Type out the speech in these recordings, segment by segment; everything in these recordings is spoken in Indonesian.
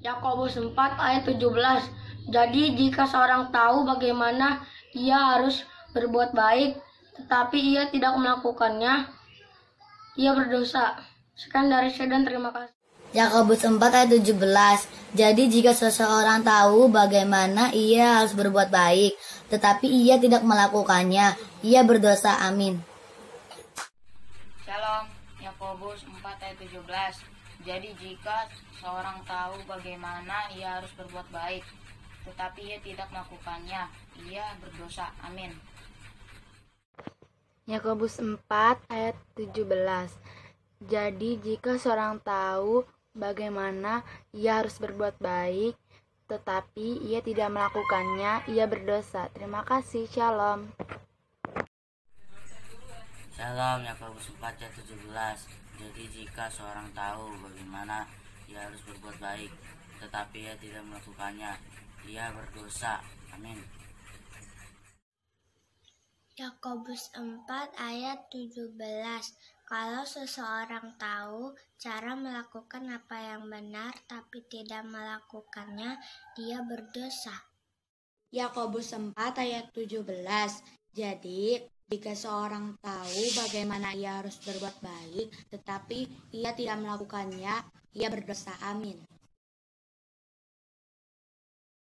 Yakobus 4 ayat 17. Jadi jika seorang tahu bagaimana ia harus berbuat baik, tetapi ia tidak melakukannya, ia berdosa. Sekian dari saya dan terima kasih. Yakobus 4 ayat 17. Jadi jika seseorang tahu bagaimana ia harus berbuat baik, tetapi ia tidak melakukannya, ia berdosa. Amin. Shalom. Yakobus 4 ayat 17. Jadi jika seorang tahu bagaimana ia harus berbuat baik, tetapi ia tidak melakukannya, ia berdosa. Amin. Yakobus 4 ayat 17. Jadi jika seorang tahu bagaimana ia harus berbuat baik, tetapi ia tidak melakukannya, ia berdosa. Terima kasih. Shalom. Shalom. Yakobus 4 ayat 17. Jadi jika seorang tahu bagaimana ia harus berbuat baik, tetapi ia tidak melakukannya, ia berdosa. Amin. Yakobus 4 ayat 17. Kalau seseorang tahu cara melakukan apa yang benar tapi tidak melakukannya, dia berdosa. Yakobus 4 ayat 17. Jadi jika seorang tahu bagaimana ia harus berbuat baik, tetapi ia tidak melakukannya, ia berdosa. Amin.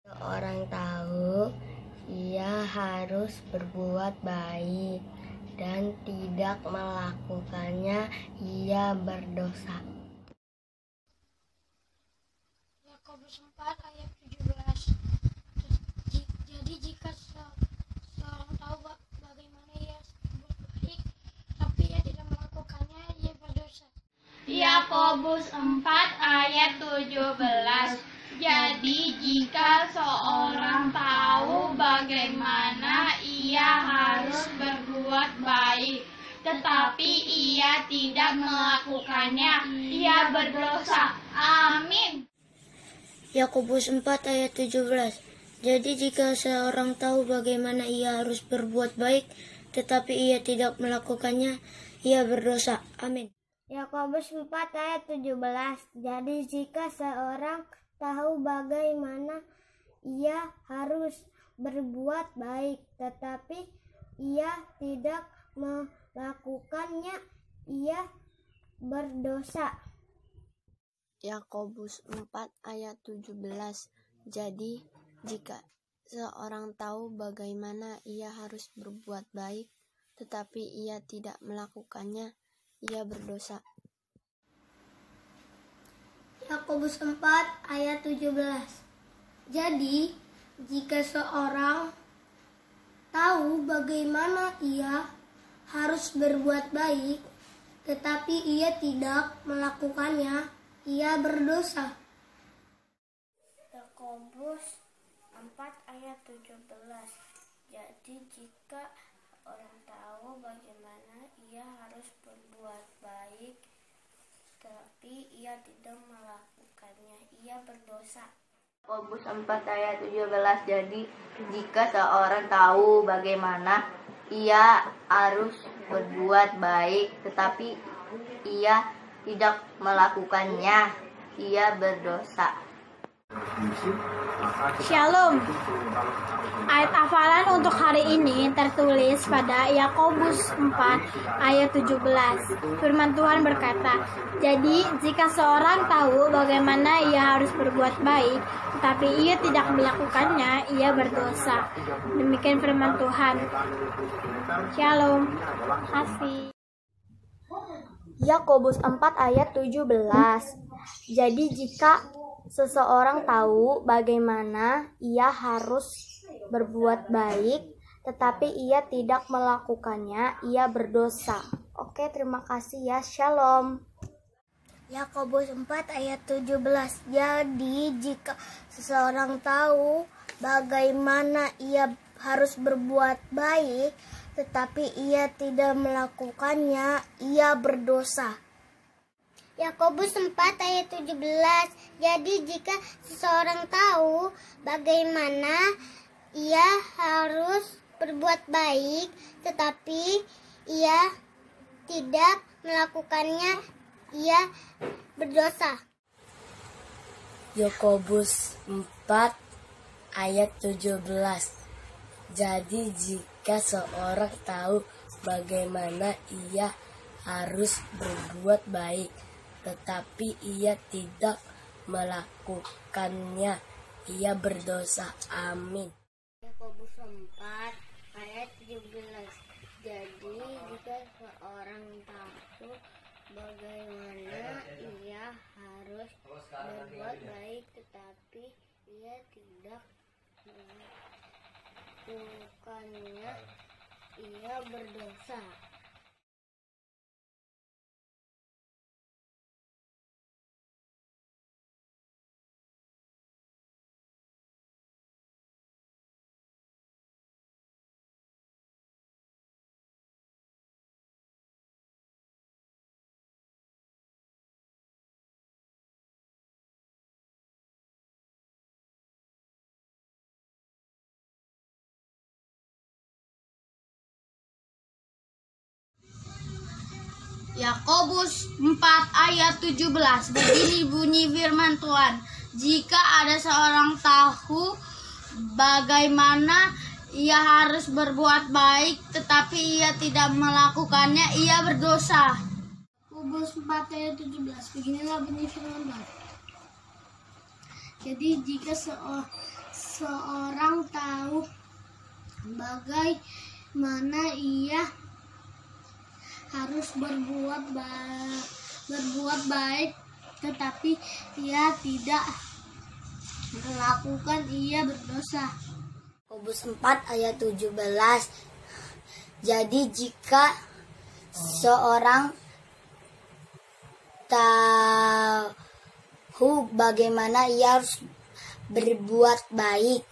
Seorang tahu ia harus berbuat baik dan tidak melakukannya, ia berdosa. Yakobus 4 ayat 17. Jadi jika seorang tahu bagaimana ia berbuat baik, tapi ia tidak melakukannya, ia berdosa. Yakobus 4 ayat 17. Jadi jika seorang tahu bagaimana ia harus berbuat baik, tetapi ia tidak melakukannya, ia berdosa. Amin. Yakobus 4 ayat 17. Jadi jika seorang tahu bagaimana ia harus berbuat baik, tetapi ia tidak melakukannya, ia berdosa. Amin. Yakobus 4 ayat 17. Jadi jika seorang tahu bagaimana ia harus berbuat baik, tetapi ia tidak melakukannya, ia berdosa. Yakobus 4 ayat 17. Jadi jika seorang tahu bagaimana ia harus berbuat baik, tetapi ia tidak melakukannya, ia berdosa. Yakobus 4 ayat 17. Jadi jika seorang tahu bagaimana ia harus berbuat baik, tetapi ia tidak melakukannya, ia berdosa. Yakobus 4 ayat 17. Jadi jika orang tahu bagaimana ia harus berbuat baik, tapi ia tidak melakukannya, ia berdosa. Yakobus 4 ayat 17. Jadi jika seorang tahu bagaimana ia harus berbuat baik, tetapi ia tidak melakukannya, ia berdosa. Shalom. Ayat hafalan untuk hari ini tertulis pada Yakobus 4 ayat 17. Firman Tuhan berkata, jadi jika seorang tahu bagaimana ia harus berbuat baik, tetapi ia tidak melakukannya, ia berdosa. Demikian firman Tuhan. Shalom. Terima kasih. Yakobus 4 ayat 17. Jadi jika seseorang tahu bagaimana ia harus berbuat baik, tetapi ia tidak melakukannya, ia berdosa. Oke, terima kasih ya. Shalom. Yakobus 4 ayat 17. Jadi jika seseorang tahu bagaimana ia harus berbuat baik, tetapi ia tidak melakukannya, ia berdosa. Yakobus 4 ayat 17. Jadi jika seseorang tahu bagaimana ia harus berbuat baik, tetapi ia tidak melakukannya, ia berdosa. Yakobus 4 ayat 17. Jadi jika seorang tahu bagaimana ia harus berbuat baik, tetapi ia tidak melakukannya, ia berdosa. Amin. Yakobus 4 ayat 17. Jadi jika seorang tahu bagaimana ia harus berbuat baik, tetapi ia tidak melakukannya, ia berdosa. Yakobus 4 ayat 17. Begini bunyi firman Tuhan, jika ada seorang tahu bagaimana ia harus berbuat baik tetapi ia tidak melakukannya, ia berdosa. Yakobus 4 ayat 17. Beginilah bunyi firman Tuhan. Jadi jika seorang tahu bagaimana ia harus berbuat baik tetapi ia tidak melakukan, ia berdosa. Yakobus 4 ayat 17. Jadi jika seorang tahu bagaimana ia harus berbuat baik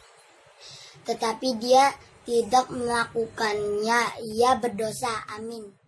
tetapi dia tidak melakukannya, ia berdosa. Amin.